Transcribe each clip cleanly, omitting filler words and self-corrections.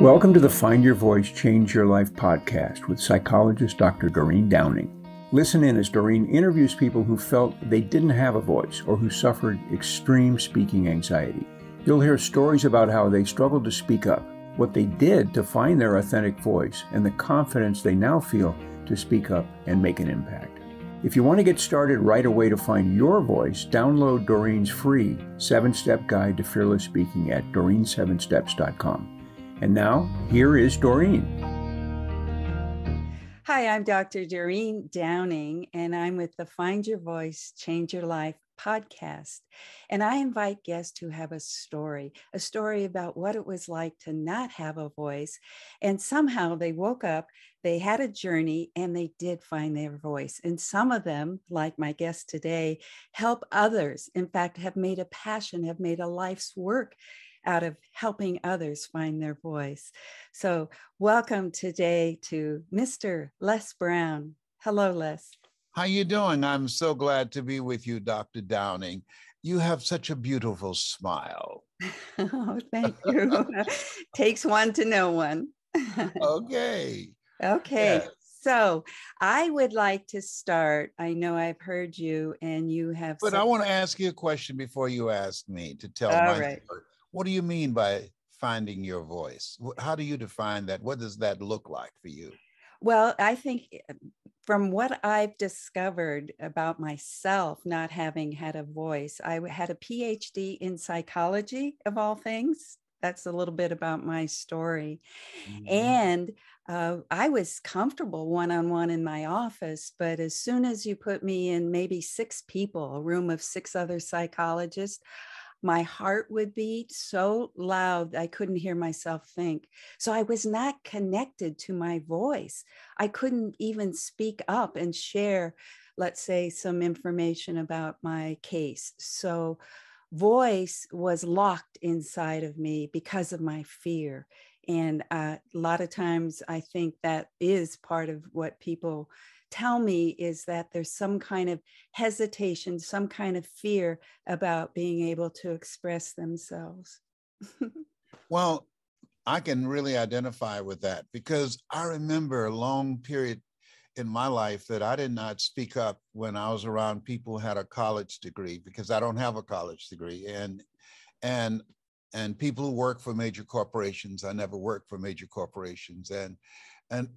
Welcome to the Find Your Voice, Change Your Life podcast with psychologist Dr. Doreen Downing. Listen in as Doreen interviews people who felt they didn't have a voice or who suffered extreme speaking anxiety. You'll hear stories about how they struggled to speak up, what they did to find their authentic voice, and the confidence they now feel to speak up and make an impact. If you want to get started right away to find your voice, download Doreen's free 7-step guide to fearless speaking at doreen7steps.com. And now, here is Doreen. Hi, I'm Dr. Doreen Downing, and I'm with the Find Your Voice, Change Your Life podcast. And I invite guests who have a story about what it was like to not have a voice. And somehow they woke up, they had a journey, and they did find their voice. And some of them, like my guest today, help others. In fact, have made a passion, have made a life's work out of helping others find their voice. So welcome today to Mr. Les Brown. Hello, Les. How you doing? I'm so glad to be with you, Dr. Downing. You have such a beautiful smile. Oh, thank you. Takes one to know one. Okay. Okay. Yes. So I would like to start. I know I've heard you and you have. But I want to ask you a question before you ask me to tell All my right. story. What do you mean by finding your voice? How do you define that? What does that look like for you? Well, I think from what I've discovered about myself not having had a voice, I had a PhD in psychology, of all things. That's a little bit about my story. Mm-hmm. And I was comfortable one-on-one in my office, but as soon as you put me in maybe 6 people, a room of 6 other psychologists, my heart would beat so loud I couldn't hear myself think. So I was not connected to my voice. I couldn't even speak up and share, let's say, some information about my case. So voice was locked inside of me because of my fear. And a lot of times I think that is part of what people tell me, is that there's some kind of hesitation, some kind of fear about being able to express themselves. Well, I can really identify with that because I remember a long period in my life that I did not speak up when I was around people who had a college degree, because I don't have a college degree, and people who work for major corporations. I never worked for major corporations, and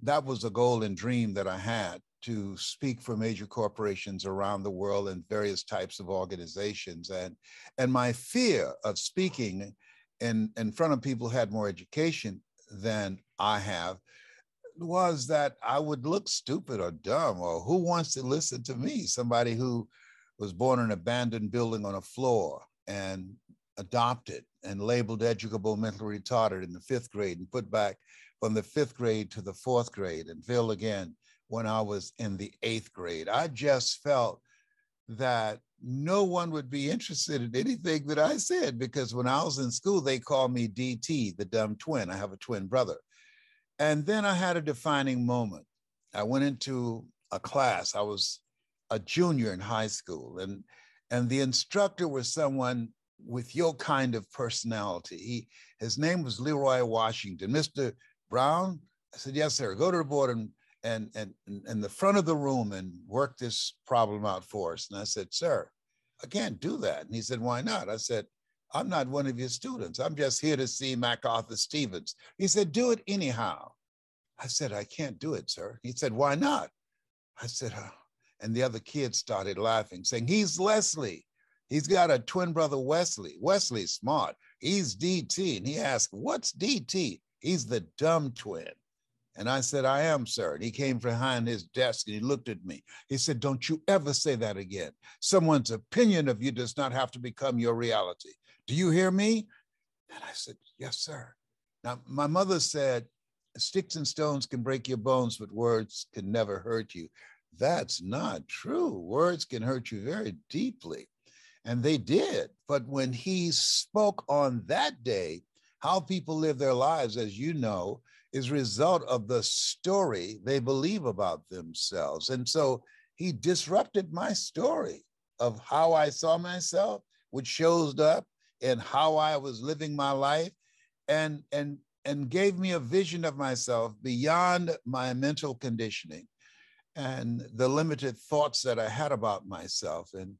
that was a goal and dream that I had, to speak for major corporations around the world and various types of organizations. And my fear of speaking in front of people who had more education than I have was that I would look stupid or dumb, or who wants to listen to me, somebody who was born in an abandoned building on a floor and adopted and labeled educable mentally retarded in the 5th grade and put back from the 5th grade to the 4th grade and failed again when I was in the 8th grade. I just felt that no one would be interested in anything that I said, because when I was in school, they called me DT, the dumb twin. I have a twin brother. And then I had a defining moment. I went into a class. I was a junior in high school, and the instructor was someone with your kind of personality. His name was Leroy Washington. Mr. Brown? I said, yes, sir. Go to the board and the front of the room and work this problem out for us. And I said, sir, I can't do that. And he said, why not? I said, I'm not one of your students. I'm just here to see MacArthur Stevens. He said, do it anyhow. I said, I can't do it, sir. He said, why not? I said, oh. And the other kids started laughing, saying, he's Leslie. He's got a twin brother, Wesley. Wesley's smart. He's DT. And he asked, what's DT? He's the dumb twin. And I said, I am, sir. And he came behind his desk and he looked at me. He said, don't you ever say that again. Someone's opinion of you does not have to become your reality. Do you hear me? And I said, yes, sir. Now, my mother said, sticks and stones can break your bones, but words can never hurt you. That's not true. Words can hurt you very deeply. And they did. But when he spoke on that day, how people live their lives, as you know, is a result of the story they believe about themselves. And so he disrupted my story of how I saw myself, which shows up in how I was living my life. And and gave me a vision of myself beyond my mental conditioning and the limited thoughts that I had about myself, and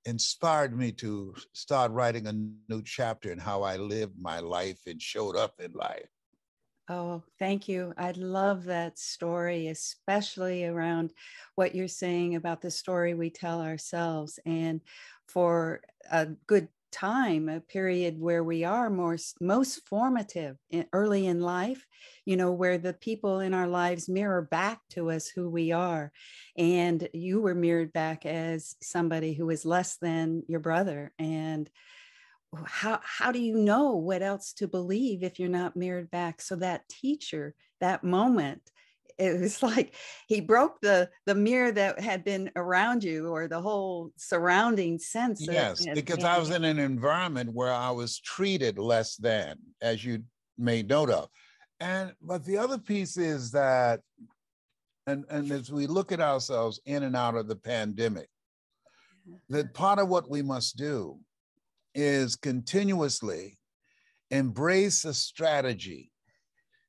inspired me to start writing a new chapter in how I lived my life and showed up in life. Oh, thank you. I love that story, especially around what you're saying about the story we tell ourselves. And for a good time, a period where we are most formative early in life, where the people in our lives mirror back to us who we are. And you were mirrored back as somebody who is less than your brother. And how do you know what else to believe if you're not mirrored back? So that teacher, that moment, it was like he broke the mirror that had been around you, or the whole surrounding sense. Yes, because I was in an environment where I was treated less than, as you made note of. But the other piece is that, and as we look at ourselves in and out of the pandemic, that part of what we must do is continuously embrace a strategy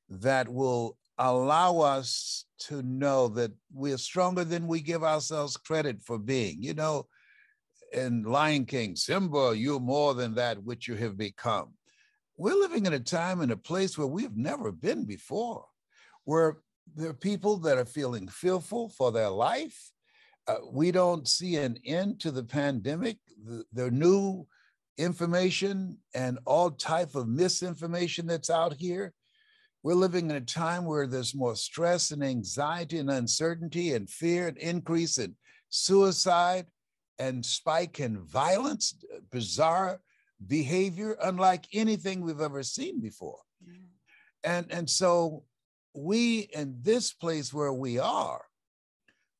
that will allow us to know that we're stronger than we give ourselves credit for being. In Lion King, Simba, you're more than that which you have become. We're living in a time and a place where we've never been before, where there are people that are feeling fearful for their life. We don't see an end to the pandemic. The new information and all type of misinformation that's out here. We're living in a time where there's more stress and anxiety and uncertainty and fear and increase in suicide and spike in violence, bizarre behavior, unlike anything we've ever seen before. Yeah. And so we, in this place where we are,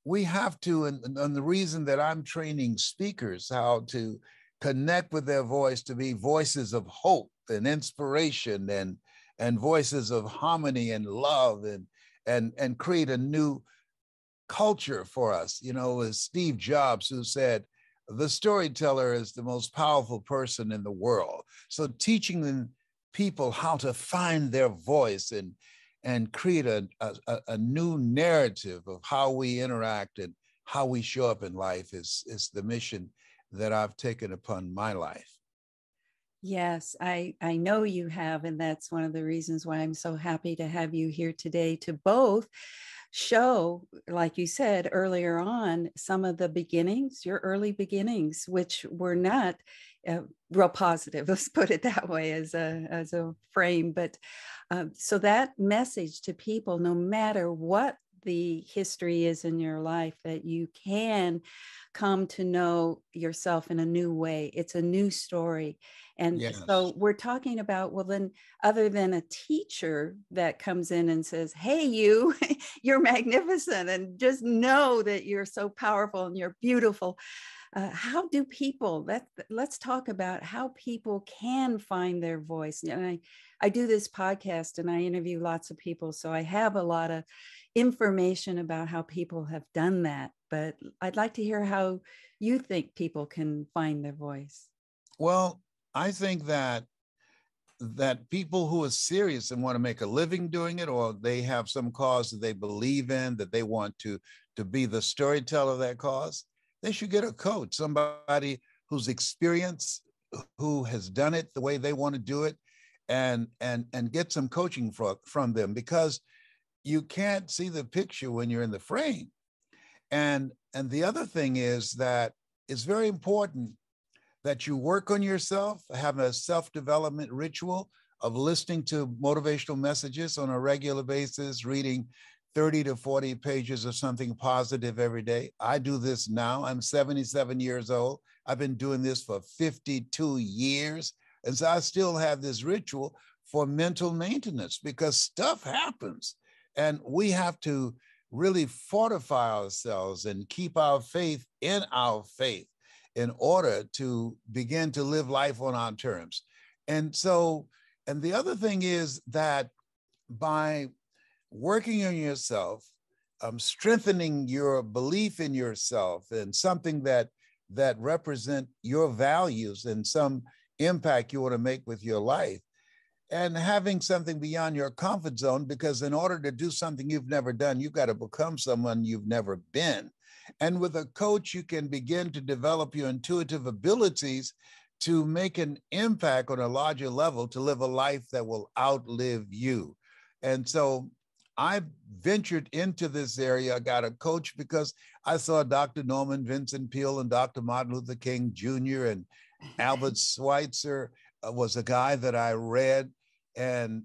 we have to, and the reason that I'm training speakers how to connect with their voice to be voices of hope and inspiration and voices of harmony and love and create a new culture for us. As Steve Jobs, who said, the storyteller is the most powerful person in the world. So teaching people how to find their voice and create a new narrative of how we interact and how we show up in life is the mission that I've taken upon my life. Yes, I know you have. And that's one of the reasons why I'm so happy to have you here today, to both show, like you said earlier on, some of the beginnings, your early beginnings, which were not real positive. Let's put it that way as a frame. But so that message to people, no matter what the history is in your life, that you can come to know yourself in a new way. It's a new story. And yes. So we're talking about, well, then other than a teacher that comes in and says, hey, you're magnificent, and just know that you're so powerful and you're beautiful. How do people, let's talk about how people can find their voice. And I do this podcast and I interview lots of people, so I have a lot of information about how people have done that. But I'd like to hear how you think people can find their voice. Well, I think that people who are serious and want to make a living doing it, or they have some cause that they believe in, that they want to be the storyteller of that cause, they should get a coach, somebody who's experienced, who has done it the way they want to do it, and get some coaching from them, because you can't see the picture when you're in the frame. And the other thing is that it's very important that you work on yourself, have a self-development ritual of listening to motivational messages on a regular basis, reading 30 to 40 pages of something positive every day. I do this now. I'm 77 years old. I've been doing this for 52 years. And so I still have this ritual for mental maintenance, because stuff happens. And we have to really fortify ourselves and keep our faith in our faith in order to begin to live life on our terms. And the other thing is that by working on yourself, strengthening your belief in yourself and something that represent your values and some impact you want to make with your life, and having something beyond your comfort zone, because in order to do something you've never done, you've got to become someone you've never been. And with a coach, you can begin to develop your intuitive abilities to make an impact on a larger level, to live a life that will outlive you. And so I ventured into this area. I got a coach because I saw Dr. Norman Vincent Peale and Dr. Martin Luther King Jr. and Albert Schweitzer was a guy that I read, and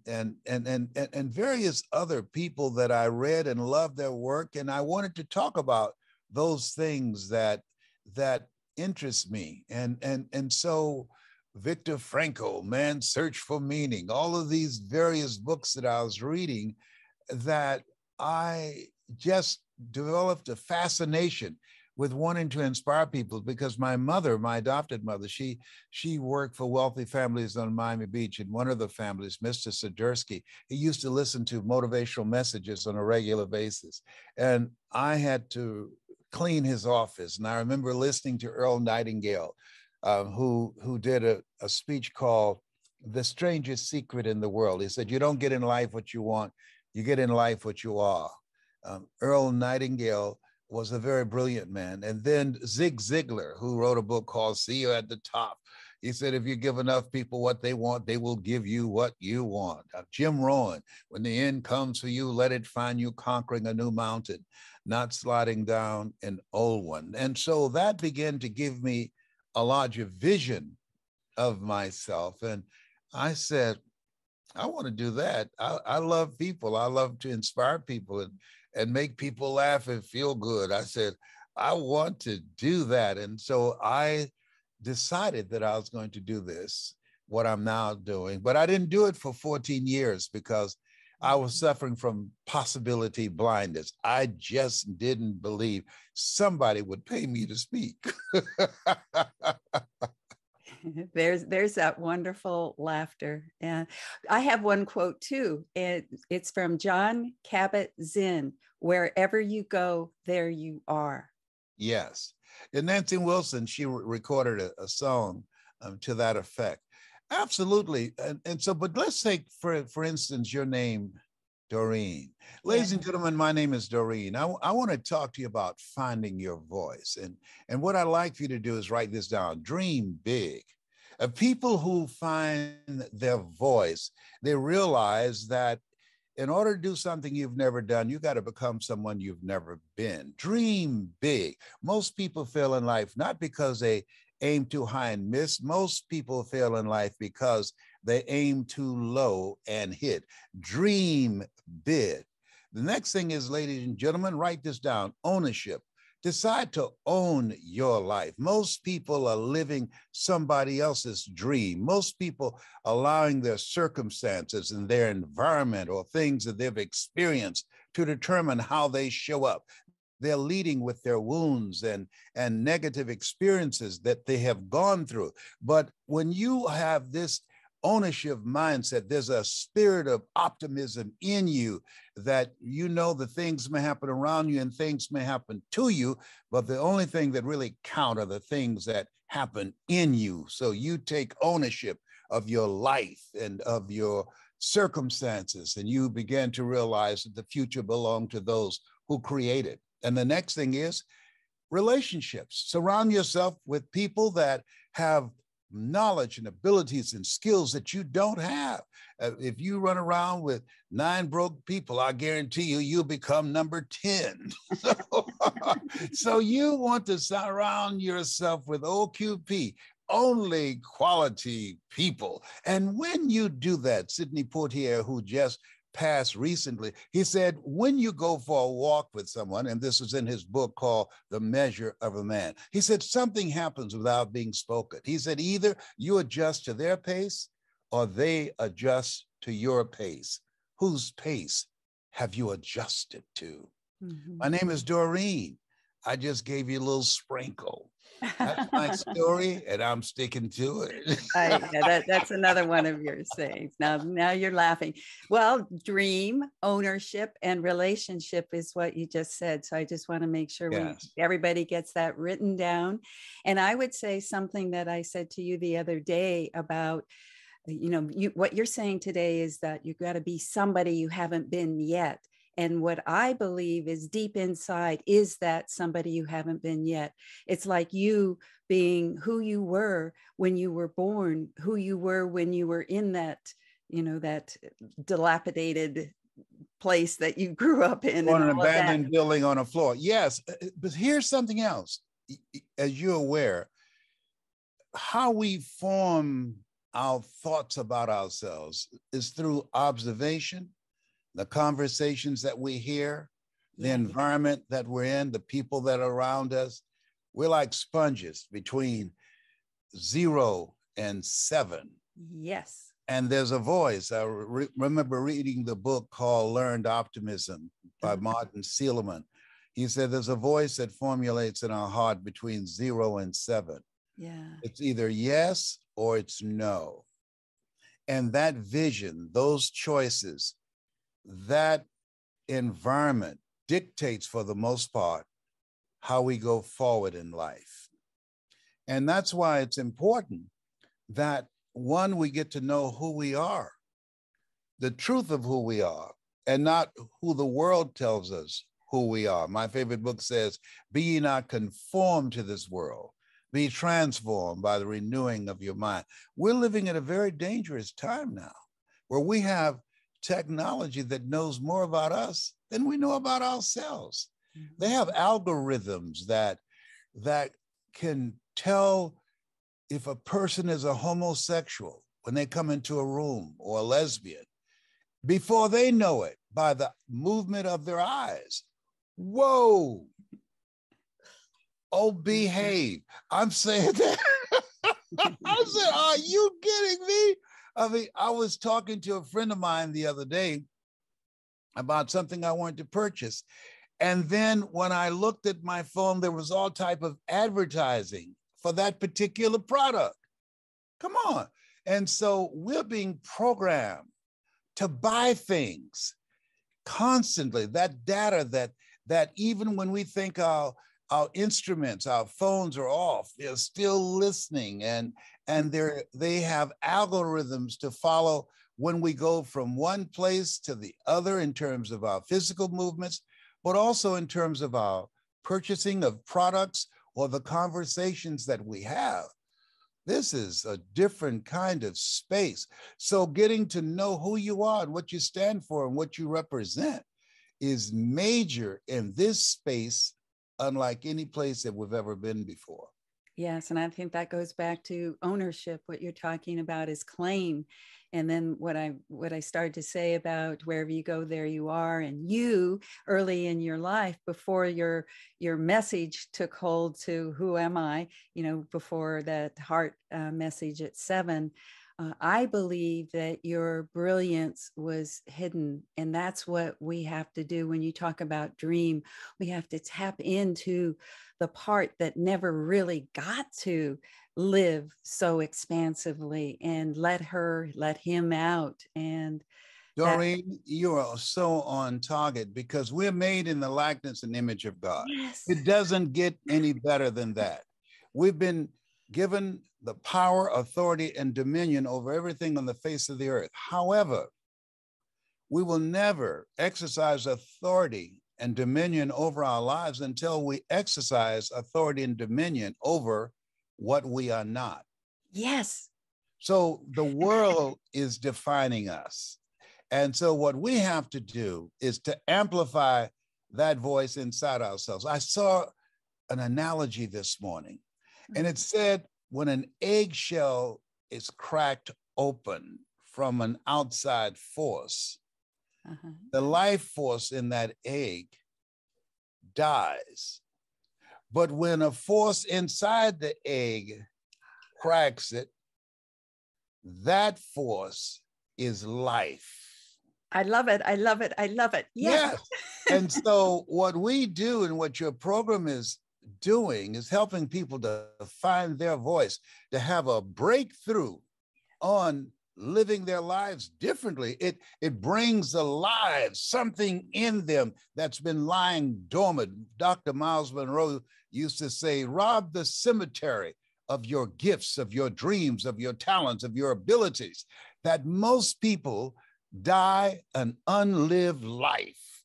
various other people that I read and loved their work. And I wanted to talk about those things that interest me. And so Viktor Frankl, Man's Search for Meaning, all of these various books that I was reading, that I just developed a fascination with wanting to inspire people, because my mother, my adopted mother, she worked for wealthy families on Miami Beach, and one of the families, Mr. Sidursky, he used to listen to motivational messages on a regular basis. And I had to clean his office. And I remember listening to Earl Nightingale, who did a speech called The Strangest Secret in the World. He said, you don't get in life what you want, you get in life what you are. Earl Nightingale was a very brilliant man. And then Zig Ziglar, who wrote a book called See You at the Top. He said, if you give enough people what they want, they will give you what you want. Jim Rohn, when the end comes for you, let it find you conquering a new mountain, not sliding down an old one. And so that began to give me a larger vision of myself. And I said, I want to do that. I love people. I love to inspire people and make people laugh and feel good. I said, I want to do that. And so I decided that I was going to do this, what I'm now doing. But I didn't do it for 14 years because I was suffering from possibility blindness. I just didn't believe somebody would pay me to speak. There's that wonderful laughter. And I have one quote too. It's from John Kabat-Zinn: wherever you go, there you are. Yes. And Nancy Wilson, she recorded a song to that effect. Absolutely. And so, but let's take, for instance, your name, Doreen. Ladies and gentlemen, my name is Doreen. I want to talk to you about finding your voice. And what I'd like for you to do is write this down. Dream big. People who find their voice, they realize that in order to do something you've never done, you got to become someone you've never been. Dream big. Most people fail in life not because they aim too high and miss. Most people fail in life because they aim too low and hit. Dream big. The next thing is, ladies and gentlemen, write this down: ownership. Decide to own your life. Most people are living somebody else's dream. Most people allowing their circumstances and their environment or things that they've experienced to determine how they show up. They're leading with their wounds and negative experiences that they have gone through. But when you have this ownership mindset, there's a spirit of optimism in you that you know that things may happen around you and things may happen to you, but the only thing that really count are the things that happen in you. So you take ownership of your life and of your circumstances, and you begin to realize that the future belongs to those who create it. And the next thing is relationships. Surround yourself with people that have knowledge and abilities and skills that you don't have. If you run around with 9 broke people, I guarantee you, you'll become number 10. So you want to surround yourself with OQP, only quality people. And when you do that, Sidney Poitier, who just passed recently, he said, when you go for a walk with someone, and this is in his book called The Measure of a Man, he said, something happens without being spoken. He said, either you adjust to their pace or they adjust to your pace. Whose pace have you adjusted to? Mm-hmm. My name is Doreen. I just gave you a little sprinkle. That's my story, and I'm sticking to it. That's another one of your sayings. Now you're laughing. Well, dream, ownership, and relationship is what you just said. So I just want to make sure everybody gets that written down. And I would say something that I said to you the other day about what you're saying today is that you've got to be somebody you haven't been yet. And what I believe is deep inside is that somebody you haven't been yet. It's like you being who you were when you were born, who you were when you were in that, that dilapidated place that you grew up in. On an abandoned building on a floor. Yes, but here's something else. As you're aware, how we form our thoughts about ourselves is through observation, the conversations that we hear, the environment that we're in, the people that are around us. We're like sponges between 0 and 7. Yes. And there's a voice. I remember reading the book called Learned Optimism by Martin Seligman. He said there's a voice that formulates in our heart between 0 and 7. Yeah. It's either yes or it's no. And that vision, those choices, that environment dictates for the most part how we go forward in life. And that's why it's important that, one, we get to know who we are, the truth of who we are, and not who the world tells us who we are. My favorite book says, "Be ye not conformed to this world, be transformed by the renewing of your mind." We're living at a very dangerous time now, where we have technology that knows more about us than we know about ourselves. They have algorithms that can tell if a person is a homosexual when they come into a room, or a lesbian, before they know it, by the movement of their eyes. Whoa. Oh, behave. I'm saying that. I said, are you kidding me? I mean, I was talking to a friend of mine the other day about something I wanted to purchase. And then when I looked at my phone, there was all type of advertising for that particular product. Come on. And so we're being programmed to buy things constantly. That data that even when we think our instruments, our phones are off, they're still listening, and they have algorithms to follow when we go from one place to the other in terms of our physical movements, but also in terms of our purchasing of products or the conversations that we have. This is a different kind of space. So getting to know who you are and what you stand for and what you represent is major in this space, unlike any place that we've ever been before. Yes, and I think that goes back to ownership. What you're talking about is claim. And then what I started to say about wherever you go, there you are. And you, early in your life, before your message took hold to who am I, before that heart message at 7, I believe that your brilliance was hidden. And that's what we have to do when you talk about dream. We have to tap into the part that never really got to live so expansively and let him out. And Doreen, you are so on target, because we're made in the likeness and image of God. Yes. It doesn't get any better than that. We've been given the power, authority, and dominion over everything on the face of the earth. However, we will never exercise authority and dominion over our lives until we exercise authority and dominion over what we are not. Yes. So the world is defining us. And so what we have to do is to amplify that voice inside ourselves. I saw an analogy this morning, and it said, when an eggshell is cracked open from an outside force, the life force in that egg dies. But when a force inside the egg cracks it, that force is life. I love it. I love it. I love it. Yes. And so what we do and what your program is doing is helping people to find their voice, to have a breakthrough on living their lives differently. It brings alive something in them that's been lying dormant. Dr. Miles Monroe used to say, rob the cemetery of your gifts, of your dreams, of your talents, of your abilities, that most people die an unlived life.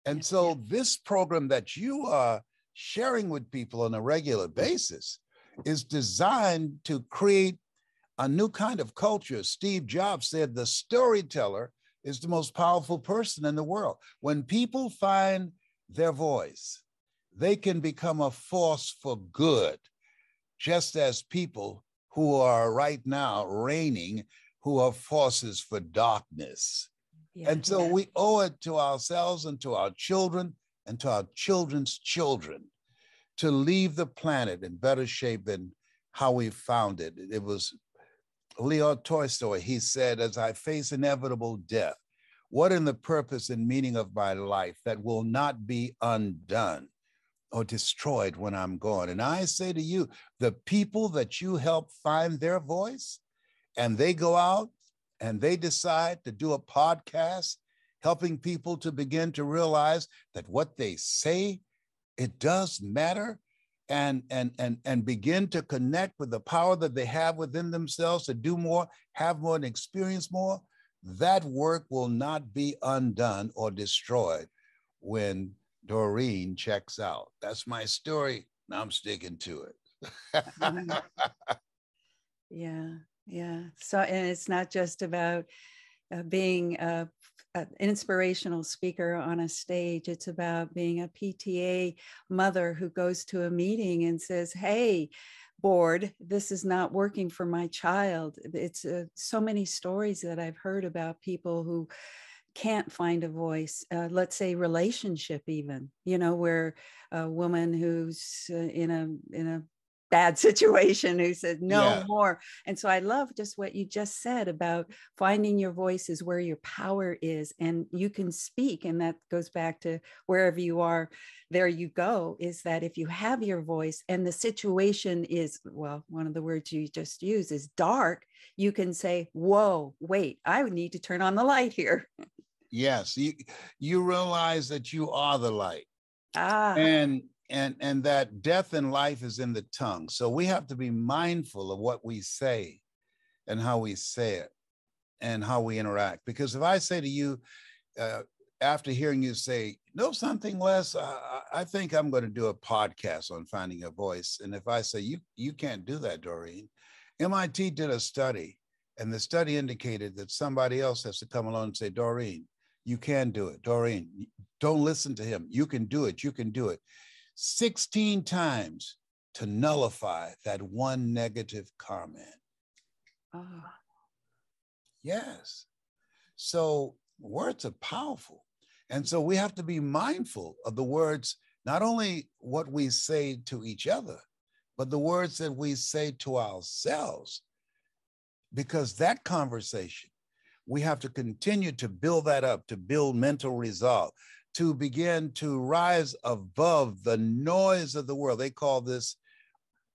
And so this program that you are sharing with people on a regular basis is designed to create a new kind of culture. Steve Jobs said the storyteller is the most powerful person in the world. When people find their voice, they can become a force for good, just as people who are right now reigning, who are forces for darkness. And so we owe it to ourselves and to our children and to our children's children to leave the planet in better shape than how we found it. It was Leo Tolstoy. He said, as I face inevitable death, what in the purpose and meaning of my life that will not be undone or destroyed when I'm gone? And I say to you, the people that you help find their voice and they go out and they decide to do a podcast, helping people to begin to realize that what they say, it does matter, and begin to connect with the power that they have within themselves to do more, have more, and experience more, that work will not be undone or destroyed when Doreen checks out. That's my story. Now I'm sticking to it. Yeah. So, and it's not just about being an inspirational speaker on a stage. It's about being a PTA mother who goes to a meeting and says, hey, board, this is not working for my child. It's so many stories that I've heard about people who can't find a voice, let's say relationship even, where a woman who's in a bad situation who said no more. And so I love just what you just said about finding your voice is where your power is, and you can speak. And that goes back to wherever you are, there you go, is that if you have your voice and the situation is, well, one of the words you just used is dark, you can say, whoa, wait, I would need to turn on the light here. Yes, you realize that you are the light. And that death and life is in the tongue. So we have to be mindful of what we say and how we say it and how we interact. Because if I say to you, after hearing you say, know something, Les, I think I'm going to do a podcast on finding your voice. And if I say, you can't do that, Doreen. MIT did a study, and the study indicated that somebody else has to come along and say, Doreen, you can do it. Doreen, don't listen to him. You can do it. You can do it. 16 times to nullify that one negative comment. Oh. Yes. So words are powerful. And so we have to be mindful of the words, not only what we say to each other, but the words that we say to ourselves. Because that conversation, we have to continue to build that up, to build mental resolve, to begin to rise above the noise of the world. They call this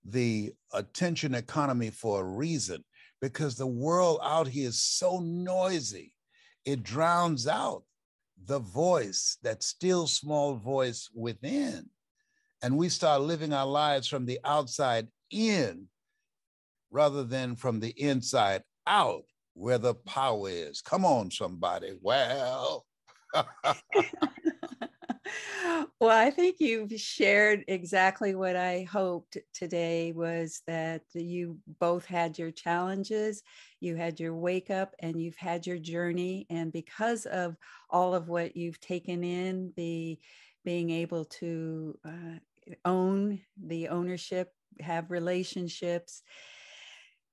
the attention economy for a reason, because the world out here is so noisy. It drowns out the voice, that still small voice within. And we start living our lives from the outside in rather than from the inside out, where the power is. Come on, somebody. Well. Well, I think you've shared exactly what I hoped today, was that you both had your challenges, you had your wake up, and you've had your journey. And because of all of what you've taken in, being able to own the ownership, have relationships,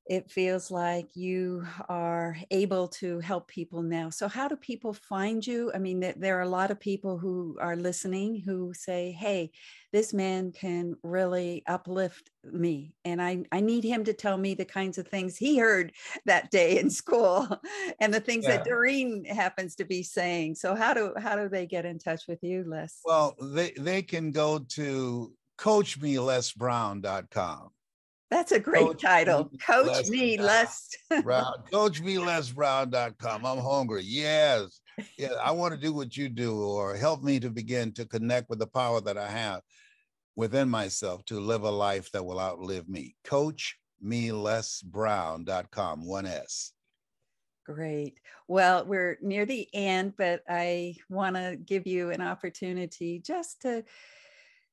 it feels like you are able to help people now. So how do people find you? I mean, there are a lot of people who are listening who say, hey, this man can really uplift me, and I need him to tell me the kinds of things he heard that day in school and the things that Doreen happens to be saying. So how do they get in touch with you, Les? Well, they can go to coachmelesbrown.com. That's a great title. Coach Me Les Brown. CoachMeLesBrown.com. I'm hungry. Yes. Yeah, I want to do what you do, or help me to begin to connect with the power that I have. within myself to live a life that will outlive me. CoachMeLessBrown.com, 1S. Great. Well, we're near the end, but I want to give you an opportunity just to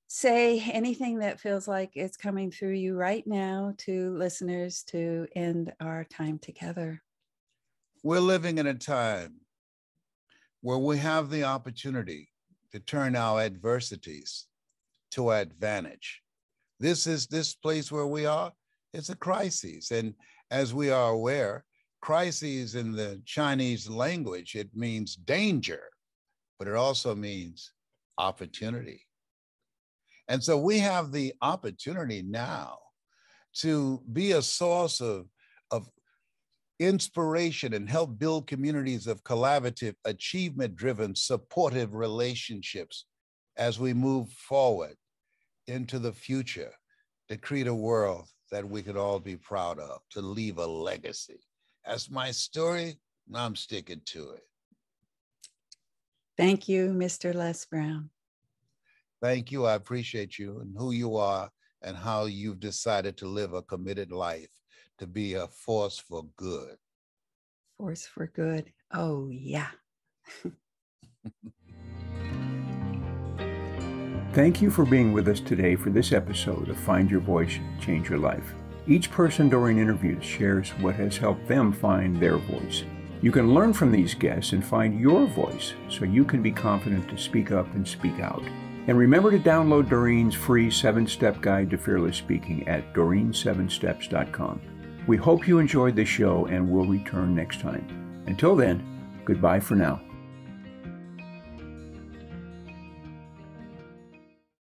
say anything that feels like it's coming through you right now to listeners to end our time together. We're living in a time where we have the opportunity to turn our adversities to our advantage. This place where we are, it's a crisis. And as we are aware, crises in the Chinese language, it means danger, but it also means opportunity. And so we have the opportunity now to be a source of inspiration and help build communities of collaborative, achievement-driven, supportive relationships as we move forward into the future to create a world that we could all be proud of, to leave a legacy. That's my story, and I'm sticking to it. Thank you, Mr. Les Brown. Thank you. I appreciate you and who you are and how you've decided to live a committed life, to be a force for good. Force for good. Oh, yeah. Thank you for being with us today for this episode of Find Your Voice, Change Your Life. Each person during interviews shares what has helped them find their voice. You can learn from these guests and find your voice so you can be confident to speak up and speak out. And remember to download Doreen's free 7-step guide to fearless speaking at doreen7steps.com. We hope you enjoyed the show and will return next time. Until then, goodbye for now.